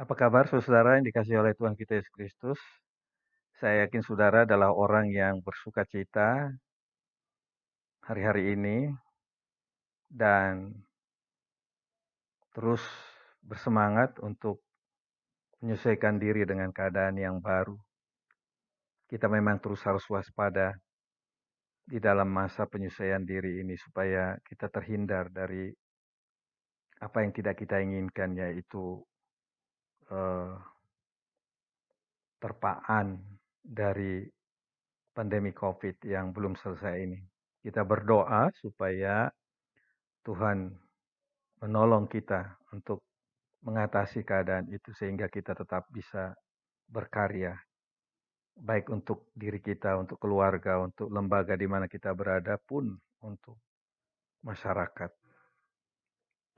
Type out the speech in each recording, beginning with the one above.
Apa kabar saudara yang dikasihi oleh Tuhan kita Yesus Kristus? Saya yakin saudara adalah orang yang bersuka cita hari-hari ini dan terus bersemangat untuk menyesuaikan diri dengan keadaan yang baru. Kita memang terus harus waspada di dalam masa penyesuaian diri ini supaya kita terhindar dari apa yang tidak kita inginkan, yaitu eh, terpaan dari pandemi COVID yang belum selesai ini. Kita berdoa supaya Tuhan menolong kita untuk mengatasi keadaan itu sehingga kita tetap bisa berkarya, baik untuk diri kita, untuk keluarga, untuk lembaga di mana kita berada pun untuk masyarakat.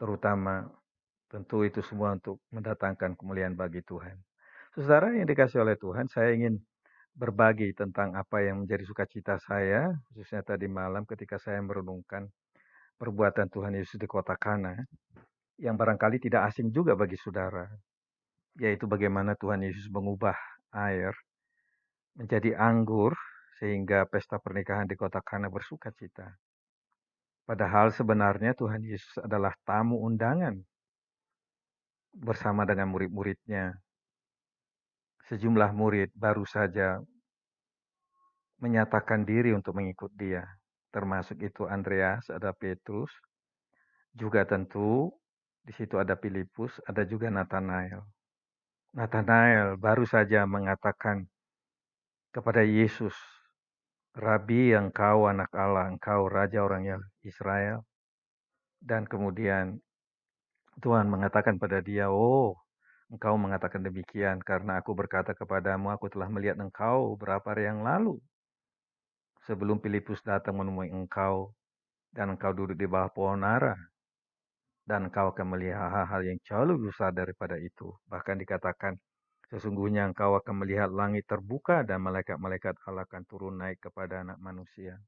Terutama tentu itu semua untuk mendatangkan kemuliaan bagi Tuhan. Saudara yang dikasih oleh Tuhan, saya ingin berbagi tentang apa yang menjadi sukacita saya, khususnya tadi malam ketika saya merenungkan perbuatan Tuhan Yesus di kota Kana, yang barangkali tidak asing juga bagi saudara, yaitu bagaimana Tuhan Yesus mengubah air menjadi anggur sehingga pesta pernikahan di kota Kana bersukacita. Padahal sebenarnya Tuhan Yesus adalah tamu undangan bersama dengan murid-muridnya. Sejumlah murid baru saja menyatakan diri untuk mengikut dia. Termasuk itu Andreas, ada Petrus, juga tentu di situ ada Filipus, ada juga Nathanael. Nathanael baru saja mengatakan kepada Yesus, Rabi, engkau anak Allah, engkau raja orang Israel. Dan kemudian Tuhan mengatakan pada dia, oh, engkau mengatakan demikian karena aku berkata kepadamu, aku telah melihat engkau berapa hari yang lalu. Sebelum Filipus datang menemui engkau, dan engkau duduk di bawah pohon ara. Dan engkau akan melihat hal-hal yang jauh lebih besar daripada itu. Bahkan dikatakan, sesungguhnya engkau akan melihat langit terbuka dan malaikat-malaikat Allah akan turun naik kepada anak manusia.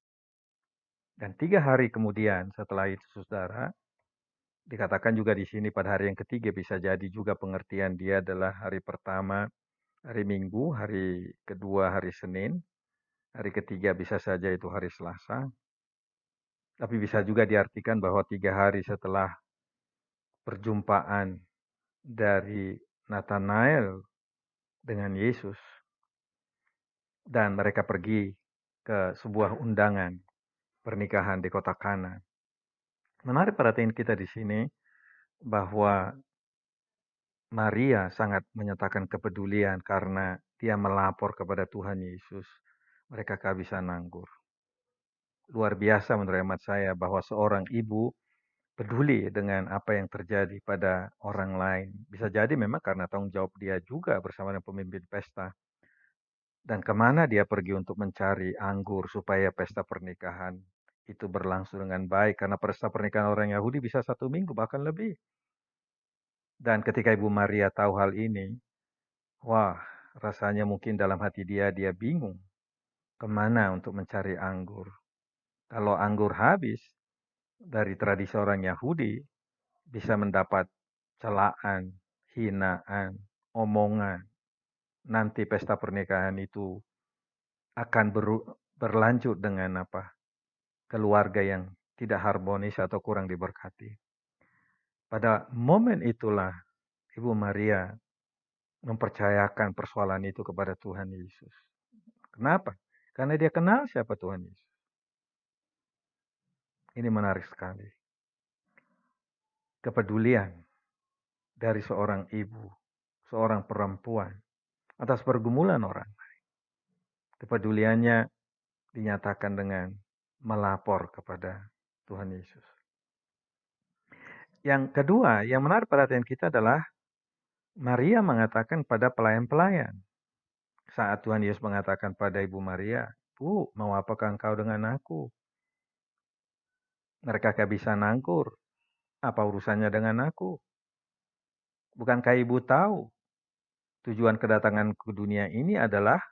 Dan 3 hari kemudian setelah itu saudara, dikatakan juga di sini pada hari yang ketiga bisa jadi juga pengertian dia adalah hari pertama, hari Minggu, hari kedua hari Senin, hari ketiga bisa saja itu hari Selasa. Tapi bisa juga diartikan bahwa 3 hari setelah perjumpaan dari Nathanael dengan Yesus. Dan mereka pergi ke sebuah undangan pernikahan di kota Kana. Menarik perhatian kita di sini bahwa Maria sangat menyatakan kepedulian karena dia melapor kepada Tuhan Yesus. Mereka kehabisan anggur. Luar biasa menurut hemat saya bahwa seorang ibu peduli dengan apa yang terjadi pada orang lain. Bisa jadi memang karena tanggung jawab dia juga bersama dengan pemimpin pesta. Dan kemana dia pergi untuk mencari anggur supaya pesta pernikahan itu berlangsung dengan baik. Karena pesta pernikahan orang Yahudi bisa 1 minggu bahkan lebih. Dan ketika Ibu Maria tahu hal ini, wah, rasanya mungkin dalam hati dia bingung kemana untuk mencari anggur. Kalau anggur habis, dari tradisi orang Yahudi, bisa mendapat celaan, hinaan, omongan. Nanti pesta pernikahan itu akan berlanjut dengan apa? Keluarga yang tidak harmonis atau kurang diberkati. Pada momen itulah Ibu Maria mempercayakan persoalan itu kepada Tuhan Yesus. Kenapa? Karena dia kenal siapa Tuhan Yesus. Ini menarik sekali. Kepedulian dari seorang ibu, seorang perempuan, atas pergumulan orang. Kepeduliannya dinyatakan dengan melapor kepada Tuhan Yesus. Yang kedua, yang menarik perhatian kita adalah Maria mengatakan pada pelayan-pelayan. Saat Tuhan Yesus mengatakan pada Ibu Maria, Bu, mau apakah engkau dengan aku? Mereka kehabisan anggur. Apa urusannya dengan aku? Bukankah ibu tahu tujuan kedatangan ke dunia ini adalah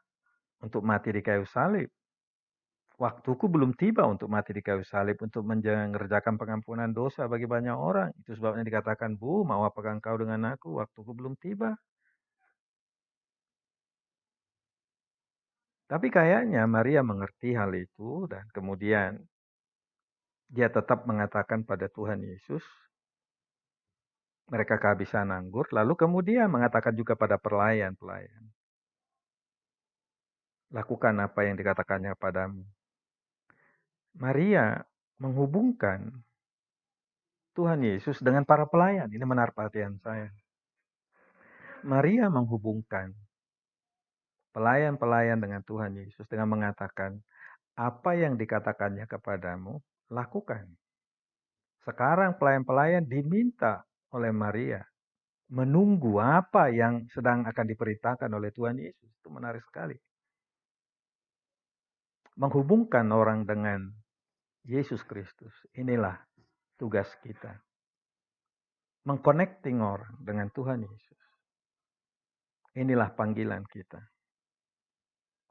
untuk mati di kayu salib? Waktuku belum tiba untuk mati di kayu salib, untuk mengerjakan pengampunan dosa bagi banyak orang. Itu sebabnya dikatakan, Bu, mau apakah engkau dengan aku? Waktuku belum tiba. Tapi kayaknya Maria mengerti hal itu dan kemudian dia tetap mengatakan pada Tuhan Yesus, mereka kehabisan anggur, lalu kemudian mengatakan juga pada pelayan-pelayan, lakukan apa yang dikatakannya padamu. Maria menghubungkan Tuhan Yesus dengan para pelayan. Ini menarik perhatian saya. Maria menghubungkan pelayan-pelayan dengan Tuhan Yesus dengan mengatakan, apa yang dikatakannya kepadamu, lakukan. Sekarang pelayan-pelayan diminta oleh Maria menunggu apa yang sedang akan diperintahkan oleh Tuhan Yesus. Itu menarik sekali. Menghubungkan orang dengan Yesus Kristus. Inilah tugas kita. Mengconnecting orang dengan Tuhan Yesus. Inilah panggilan kita.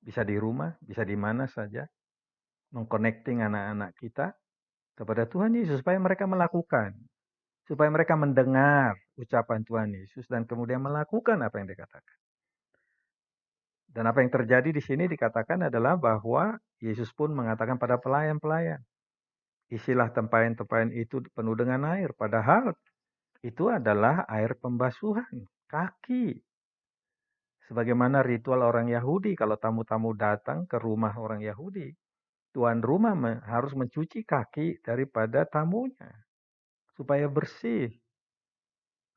Bisa di rumah, bisa di mana saja. Mengconnecting anak-anak kita kepada Tuhan Yesus supaya mereka melakukan. Supaya mereka mendengar ucapan Tuhan Yesus dan kemudian melakukan apa yang dikatakan. Dan apa yang terjadi di sini dikatakan adalah bahwa Yesus pun mengatakan pada pelayan-pelayan, isilah tempayan-tempayan itu penuh dengan air. Padahal itu adalah air pembasuhan kaki. Sebagaimana ritual orang Yahudi, kalau tamu-tamu datang ke rumah orang Yahudi, tuan rumah harus mencuci kaki daripada tamunya supaya bersih.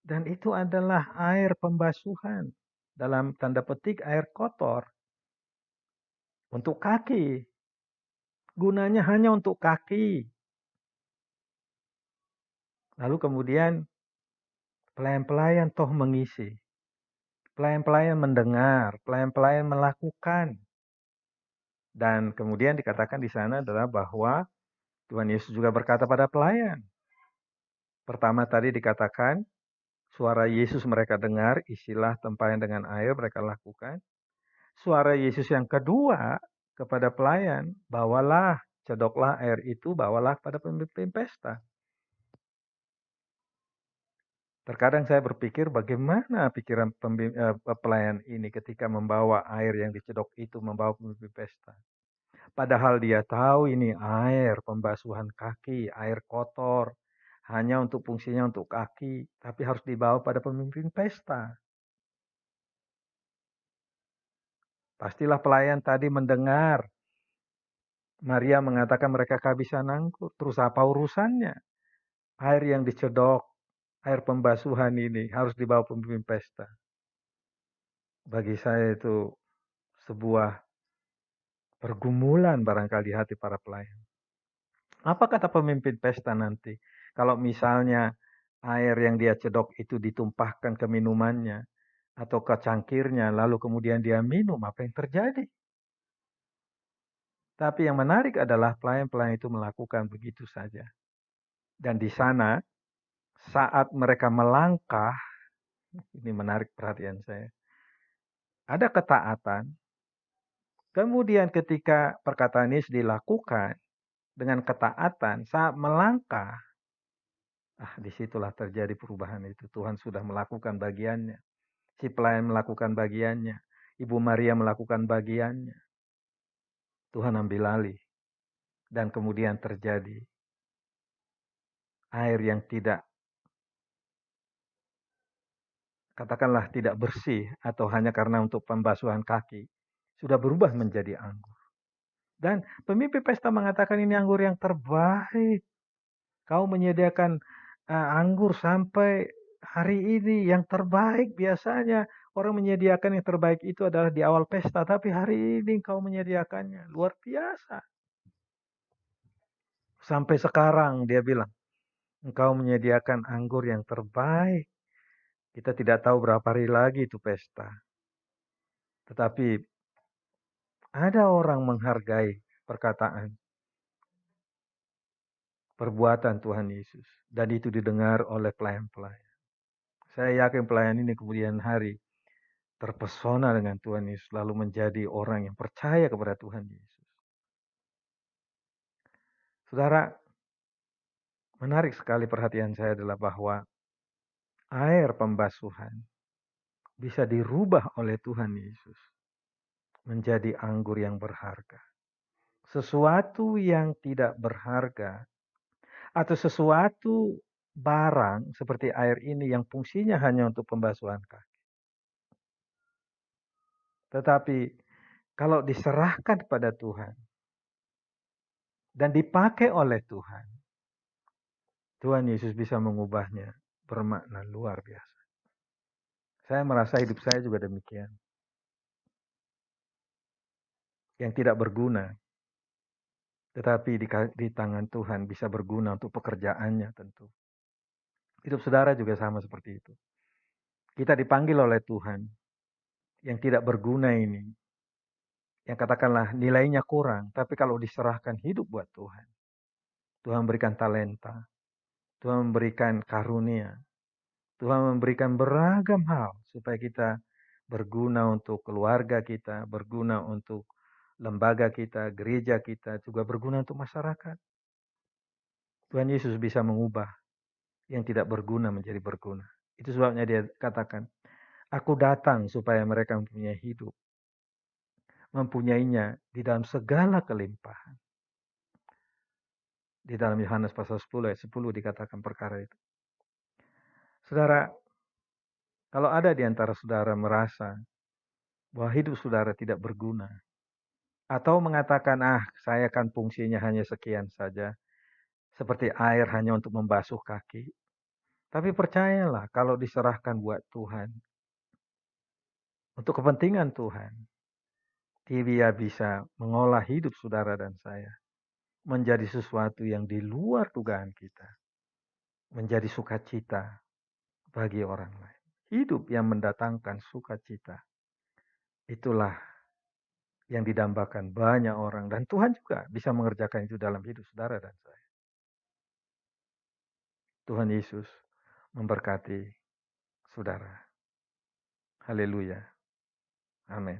Dan itu adalah air pembasuhan. Dalam tanda petik air kotor. Untuk kaki. Gunanya hanya untuk kaki. Lalu kemudian pelayan-pelayan toh mengisi. Pelayan-pelayan mendengar. Pelayan-pelayan melakukan. Dan kemudian dikatakan di sana adalah bahwa Tuhan Yesus juga berkata pada pelayan. Pertama tadi dikatakan, suara Yesus mereka dengar, isilah tempayan dengan air mereka lakukan. Suara Yesus yang kedua kepada pelayan, bawalah, cedoklah air itu, bawalah pada pemimpin pesta. Terkadang saya berpikir bagaimana pikiran pelayan ini ketika membawa air yang dicedok itu, membawa pemimpin pesta. Padahal dia tahu ini air pembasuhan kaki, air kotor. Hanya untuk fungsinya untuk kaki, tapi harus dibawa pada pemimpin pesta. Pastilah pelayan tadi mendengar Maria mengatakan mereka kehabisan anggur. Terus apa urusannya? Air yang dicedok, air pembasuhan ini harus dibawa pemimpin pesta. Bagi saya itu sebuah pergumulan barangkali hati para pelayan. Apa kata pemimpin pesta nanti? Kalau misalnya air yang dia cedok itu ditumpahkan ke minumannya atau ke cangkirnya, lalu kemudian dia minum, apa yang terjadi? Tapi yang menarik adalah pelayan-pelayan itu melakukan begitu saja. Dan di sana, saat mereka melangkah, ini menarik perhatian saya, ada ketaatan. Kemudian ketika perkataan ini dilakukan dengan ketaatan, saat melangkah, disitulah terjadi perubahan itu. Tuhan sudah melakukan bagiannya. Si pelayan melakukan bagiannya. Ibu Maria melakukan bagiannya. Tuhan ambil alih. Dan kemudian terjadi air yang tidak, katakanlah tidak bersih atau hanya karena untuk pembasuhan kaki, sudah berubah menjadi anggur. Dan pemimpin pesta mengatakan ini anggur yang terbaik. Kau menyediakan anggur sampai hari ini yang terbaik. Biasanya orang menyediakan yang terbaik itu adalah di awal pesta, tapi hari ini kau menyediakannya. Luar biasa. Sampai sekarang dia bilang, engkau menyediakan anggur yang terbaik. Kita tidak tahu berapa hari lagi itu pesta. Tetapi ada orang menghargai perkataan, perbuatan Tuhan Yesus. Dan itu didengar oleh pelayan-pelayan. Saya yakin pelayan ini kemudian hari terpesona dengan Tuhan Yesus. Lalu menjadi orang yang percaya kepada Tuhan Yesus. Saudara, menarik sekali perhatian saya adalah bahwa air pembasuhan bisa dirubah oleh Tuhan Yesus menjadi anggur yang berharga. Sesuatu yang tidak berharga atau sesuatu barang seperti air ini yang fungsinya hanya untuk pembasuhan kaki. Tetapi kalau diserahkan kepada Tuhan dan dipakai oleh Tuhan, Tuhan Yesus bisa mengubahnya bermakna luar biasa. Saya merasa hidup saya juga demikian. Yang tidak berguna, tetapi di tangan Tuhan bisa berguna untuk pekerjaannya tentu. Hidup saudara juga sama seperti itu. Kita dipanggil oleh Tuhan yang tidak berguna ini, yang katakanlah nilainya kurang, tapi kalau diserahkan hidup buat Tuhan, Tuhan memberikan talenta, Tuhan memberikan karunia, Tuhan memberikan beragam hal supaya kita berguna untuk keluarga kita, berguna untuk lembaga kita, gereja kita, juga berguna untuk masyarakat. Tuhan Yesus bisa mengubah yang tidak berguna menjadi berguna. Itu sebabnya dia katakan, aku datang supaya mereka mempunyai hidup. Mempunyainya di dalam segala kelimpahan. Di dalam Yohanes pasal 10 ayat 10 dikatakan perkara itu. Saudara, kalau ada di antara saudara merasa bahwa hidup saudara tidak berguna, atau mengatakan, saya kan fungsinya hanya sekian saja, seperti air hanya untuk membasuh kaki. Tapi percayalah, kalau diserahkan buat Tuhan, untuk kepentingan Tuhan, dia bisa mengolah hidup saudara dan saya menjadi sesuatu yang di luar dugaan kita, menjadi sukacita bagi orang lain. Hidup yang mendatangkan sukacita, itulah yang didambakan banyak orang, dan Tuhan juga bisa mengerjakan itu dalam hidup saudara dan saya. Tuhan Yesus memberkati saudara. Haleluya. Amin.